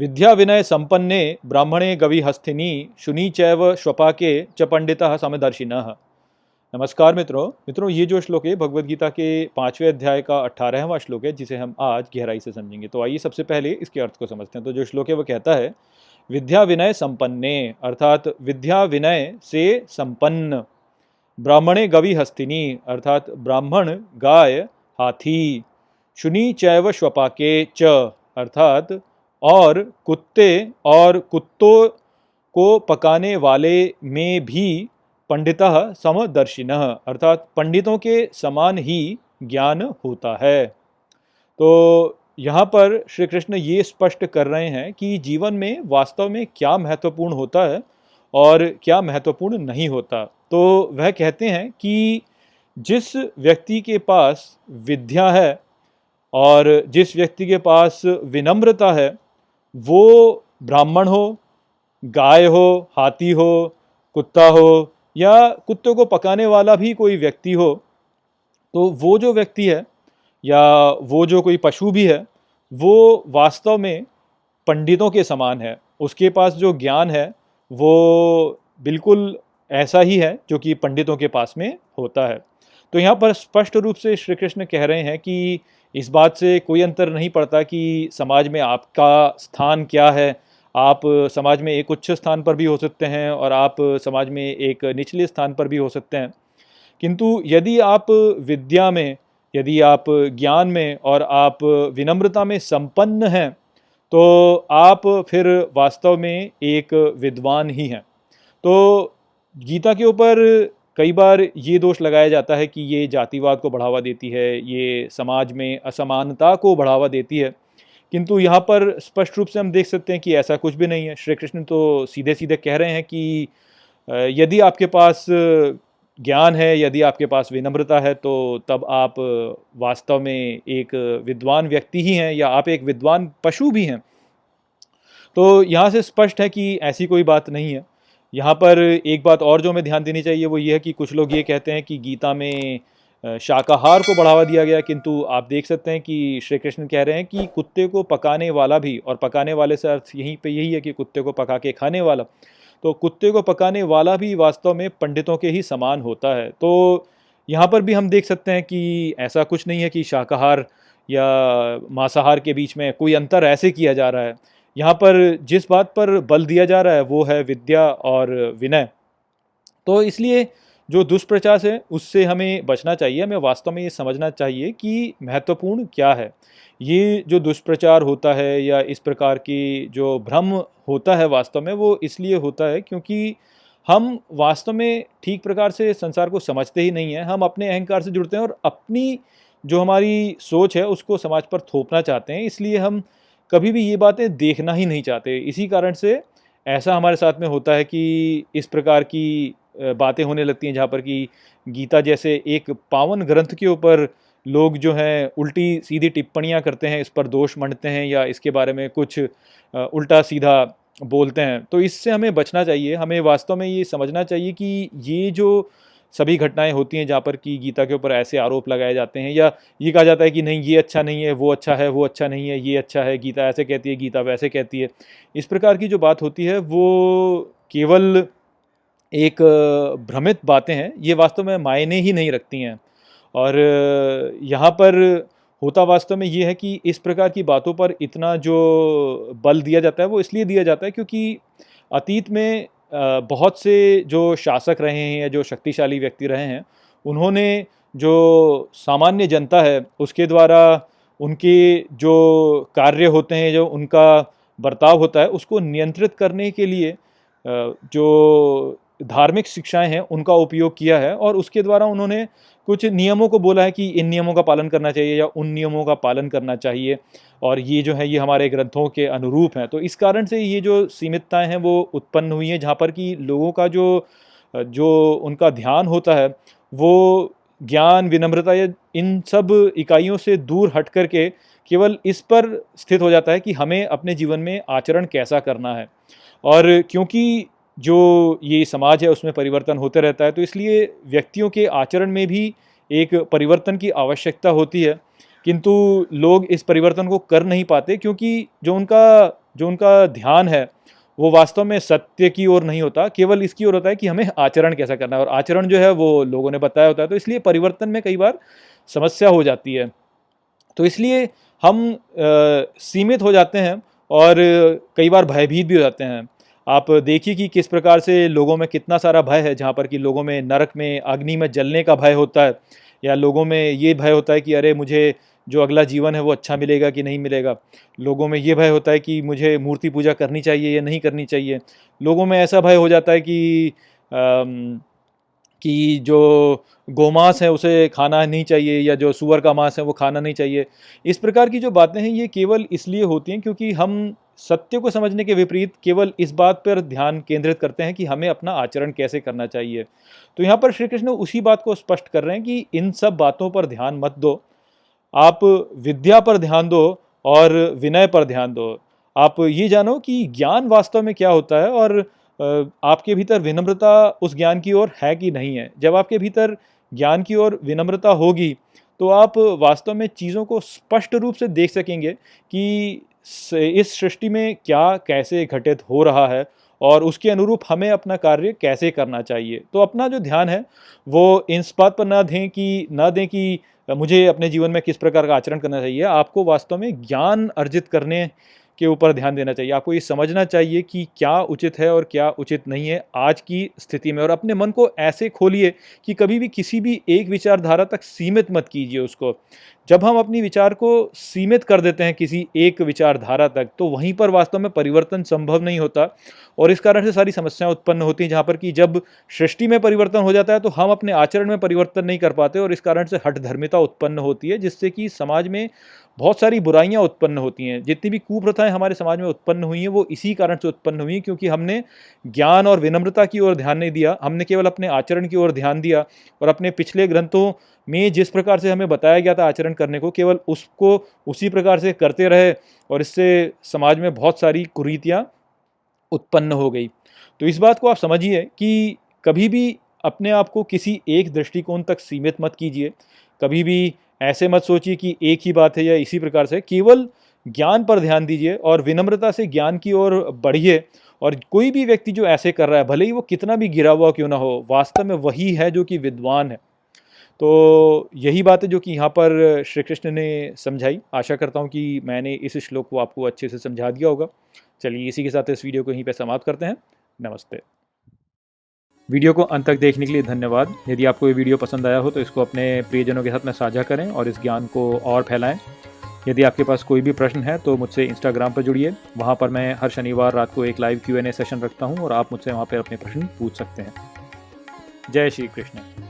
विद्या विनय संपन्ने ब्राह्मणे गविहस्तिनी शुनी चैव श्वपाके च पंडितः समदर्शिनः। नमस्कार मित्रों, ये जो श्लोक है भगवद गीता के 5वें अध्याय का 18वां श्लोक है, जिसे हम आज गहराई से समझेंगे। तो आइए सबसे पहले इसके अर्थ को समझते हैं। तो जो श्लोक है वो कहता है, विद्या विनय संपन्ने, अर्थात विद्या विनय से संपन्न, ब्राह्मणे गविहस्तिनी, अर्थात ब्राह्मण गाय हाथी, शुनी चैव श्वपाके च, अर्थात और कुत्ते और कुत्तों को पकाने वाले में भी पंडितः समदर्शिनः, अर्थात पंडितों के समान ही ज्ञान होता है। तो यहाँ पर श्री कृष्ण ये स्पष्ट कर रहे हैं कि जीवन में वास्तव में क्या महत्वपूर्ण होता है और क्या महत्वपूर्ण नहीं होता। तो वह कहते हैं कि जिस व्यक्ति के पास विद्या है और जिस व्यक्ति के पास विनम्रता है, वो ब्राह्मण हो, गाय हो, हाथी हो, कुत्ता हो, या कुत्ते को पकाने वाला भी कोई व्यक्ति हो, तो वो जो व्यक्ति है या वो जो कोई पशु भी है, वो वास्तव में पंडितों के समान है। उसके पास जो ज्ञान है वो बिल्कुल ऐसा ही है जो कि पंडितों के पास में होता है। तो यहाँ पर स्पष्ट रूप से श्री कृष्ण कह रहे हैं कि इस बात से कोई अंतर नहीं पड़ता कि समाज में आपका स्थान क्या है। आप समाज में एक उच्च स्थान पर भी हो सकते हैं और आप समाज में एक निचले स्थान पर भी हो सकते हैं, किंतु यदि आप विद्या में, यदि आप ज्ञान में और आप विनम्रता में संपन्न हैं, तो आप फिर वास्तव में एक विद्वान ही हैं। तो गीता के ऊपर कई बार ये दोष लगाया जाता है कि ये जातिवाद को बढ़ावा देती है, ये समाज में असमानता को बढ़ावा देती है, किंतु यहाँ पर स्पष्ट रूप से हम देख सकते हैं कि ऐसा कुछ भी नहीं है। श्री कृष्ण तो सीधे सीधे कह रहे हैं कि यदि आपके पास ज्ञान है, यदि आपके पास विनम्रता है, तो तब आप वास्तव में एक विद्वान व्यक्ति ही हैं या आप एक विद्वान पशु भी हैं। तो यहाँ से स्पष्ट है कि ऐसी कोई बात नहीं है। यहाँ पर एक बात और जो हमें ध्यान देनी चाहिए वो ये है कि कुछ लोग ये कहते हैं कि गीता में शाकाहार को बढ़ावा दिया गया, किंतु आप देख सकते हैं कि श्री कृष्ण कह रहे हैं कि कुत्ते को पकाने वाला भी, और पकाने वाले से अर्थ यहीं पे यही है कि कुत्ते को पका के खाने वाला, तो कुत्ते को पकाने वाला भी वास्तव में पंडितों के ही समान होता है। तो यहाँ पर भी हम देख सकते हैं कि ऐसा कुछ नहीं है कि शाकाहार या मांसाहार के बीच में कोई अंतर ऐसे किया जा रहा है। यहाँ पर जिस बात पर बल दिया जा रहा है वो है विद्या और विनय। तो इसलिए जो दुष्प्रचार है उससे हमें बचना चाहिए। हमें वास्तव में ये समझना चाहिए कि महत्वपूर्ण क्या है। ये जो दुष्प्रचार होता है या इस प्रकार की जो भ्रम होता है, वास्तव में वो इसलिए होता है क्योंकि हम वास्तव में ठीक प्रकार से संसार को समझते ही नहीं हैं। हम अपने अहंकार से जुड़ते हैं और अपनी जो हमारी सोच है उसको समाज पर थोपना चाहते हैं। इसलिए हम कभी भी ये बातें देखना ही नहीं चाहते। इसी कारण से ऐसा हमारे साथ में होता है कि इस प्रकार की बातें होने लगती हैं, जहाँ पर कि गीता जैसे एक पावन ग्रंथ के ऊपर लोग जो हैं उल्टी सीधी टिप्पणियाँ करते हैं, इस पर दोष मंडते हैं या इसके बारे में कुछ उल्टा सीधा बोलते हैं। तो इससे हमें बचना चाहिए। हमें वास्तव में ये समझना चाहिए कि ये जो सभी घटनाएं होती हैं जहाँ पर कि गीता के ऊपर ऐसे आरोप लगाए जाते हैं या ये कहा जाता है कि नहीं ये अच्छा नहीं है, वो अच्छा है, वो अच्छा नहीं है, ये अच्छा है, गीता ऐसे कहती है, गीता वैसे कहती है, इस प्रकार की जो बात होती है वो केवल एक भ्रमित बातें हैं। ये वास्तव में मायने ही नहीं रखती हैं। और यहाँ पर होता वास्तव में ये है कि इस प्रकार की बातों पर इतना जो बल दिया जाता है वो इसलिए दिया जाता है क्योंकि अतीत में बहुत से जो शासक रहे हैं या जो शक्तिशाली व्यक्ति रहे हैं, उन्होंने जो सामान्य जनता है उसके द्वारा उनके जो कार्य होते हैं, जो उनका बर्ताव होता है, उसको नियंत्रित करने के लिए जो धार्मिक शिक्षाएं हैं उनका उपयोग किया है और उसके द्वारा उन्होंने कुछ नियमों को बोला है कि इन नियमों का पालन करना चाहिए या उन नियमों का पालन करना चाहिए, और ये जो है ये हमारे ग्रंथों के अनुरूप हैं। तो इस कारण से ये जो सीमितताएं हैं वो उत्पन्न हुई हैं, जहाँ पर कि लोगों का जो जो उनका ध्यान होता है वो ज्ञान, विनम्रता या इन सब इकाइयों से दूर हट करके केवल इस पर स्थित हो जाता है कि हमें अपने जीवन में आचरण कैसा करना है। और क्योंकि जो ये समाज है उसमें परिवर्तन होते रहता है, तो इसलिए व्यक्तियों के आचरण में भी एक परिवर्तन की आवश्यकता होती है, किंतु लोग इस परिवर्तन को कर नहीं पाते क्योंकि जो उनका जो उनका ध्यान है वो वास्तव में सत्य की ओर नहीं होता, केवल इसकी ओर होता है कि हमें आचरण कैसा करना है, और आचरण जो है वो लोगों ने बताया होता है। तो इसलिए परिवर्तन में कई बार समस्या हो जाती है। तो इसलिए हम सीमित हो जाते हैं और कई बार भयभीत भी हो जाते हैं। आप देखिए कि किस प्रकार से लोगों में कितना सारा भय है, जहाँ पर कि लोगों में नरक में अग्नि में जलने का भय होता है, या लोगों में ये भय होता है कि अरे मुझे जो अगला जीवन है वो अच्छा मिलेगा कि नहीं मिलेगा। लोगों में ये भय होता है कि मुझे मूर्ति पूजा करनी चाहिए या नहीं करनी चाहिए। लोगों में ऐसा भय हो जाता है कि जो गोमांस है उसे खाना नहीं चाहिए, या जो सूअर का मांस है वो खाना नहीं चाहिए। इस प्रकार की जो बातें हैं ये केवल इसलिए होती हैं क्योंकि हम सत्य को समझने के विपरीत केवल इस बात पर ध्यान केंद्रित करते हैं कि हमें अपना आचरण कैसे करना चाहिए। तो यहाँ पर श्री कृष्ण उसी बात को स्पष्ट कर रहे हैं कि इन सब बातों पर ध्यान मत दो, आप विद्या पर ध्यान दो और विनय पर ध्यान दो। आप ये जानो कि ज्ञान वास्तव में क्या होता है, और आपके भीतर विनम्रता उस ज्ञान की ओर है कि नहीं है। जब आपके भीतर ज्ञान की ओर विनम्रता होगी तो आप वास्तव में चीज़ों को स्पष्ट रूप से देख सकेंगे कि इस सृष्टि में क्या कैसे घटित हो रहा है और उसके अनुरूप हमें अपना कार्य कैसे करना चाहिए। तो अपना जो ध्यान है वो इस बात पर ना दें कि मुझे अपने जीवन में किस प्रकार का आचरण करना चाहिए। आपको वास्तव में ज्ञान अर्जित करने के ऊपर ध्यान देना चाहिए। आपको ये समझना चाहिए कि क्या उचित है और क्या उचित नहीं है आज की स्थिति में, और अपने मन को ऐसे खोलिए कि कभी भी किसी भी एक विचारधारा तक सीमित मत कीजिए उसको। जब हम अपनी विचार को सीमित कर देते हैं किसी एक विचारधारा तक, तो वहीं पर वास्तव में परिवर्तन संभव नहीं होता, और इस कारण से सारी समस्याएं उत्पन्न होती हैं। जहाँ पर कि जब सृष्टि में परिवर्तन हो जाता है तो हम अपने आचरण में परिवर्तन नहीं कर पाते, और इस कारण से हठधर्मिता उत्पन्न होती है, जिससे कि समाज में बहुत सारी बुराइयां उत्पन्न होती हैं। जितनी भी कुप्रथाएं हमारे समाज में उत्पन्न हुई हैं वो इसी कारण से उत्पन्न हुई हैं, क्योंकि हमने ज्ञान और विनम्रता की ओर ध्यान नहीं दिया, हमने केवल अपने आचरण की ओर ध्यान दिया, और अपने पिछले ग्रंथों में जिस प्रकार से हमें बताया गया था आचरण करने को, केवल उसको उसी प्रकार से करते रहे, और इससे समाज में बहुत सारी कुरीतियाँ उत्पन्न हो गई। तो इस बात को आप समझिए कि कभी भी अपने आप को किसी एक दृष्टिकोण तक सीमित मत कीजिए। कभी भी ऐसे मत सोचिए कि एक ही बात है या इसी प्रकार से। केवल ज्ञान पर ध्यान दीजिए और विनम्रता से ज्ञान की ओर बढ़िए। और कोई भी व्यक्ति जो ऐसे कर रहा है, भले ही वो कितना भी गिरा हुआ क्यों ना हो, वास्तव में वही है जो कि विद्वान है। तो यही बात है जो कि यहाँ पर श्री कृष्ण ने समझाई। आशा करता हूँ कि मैंने इस श्लोक को आपको अच्छे से समझा दिया होगा। चलिए इसी के साथ इस वीडियो को यहीं पे समाप्त करते हैं। नमस्ते। वीडियो को अंत तक देखने के लिए धन्यवाद। यदि आपको ये वीडियो पसंद आया हो तो इसको अपने प्रियजनों के साथ में साझा करें और इस ज्ञान को और फैलाएं। यदि आपके पास कोई भी प्रश्न है तो मुझसे इंस्टाग्राम पर जुड़िए। वहाँ पर मैं हर शनिवार रात को एक लाइव Q&A सेशन रखता हूँ और आप मुझसे वहाँ पर अपने प्रश्न पूछ सकते हैं। जय श्री कृष्ण।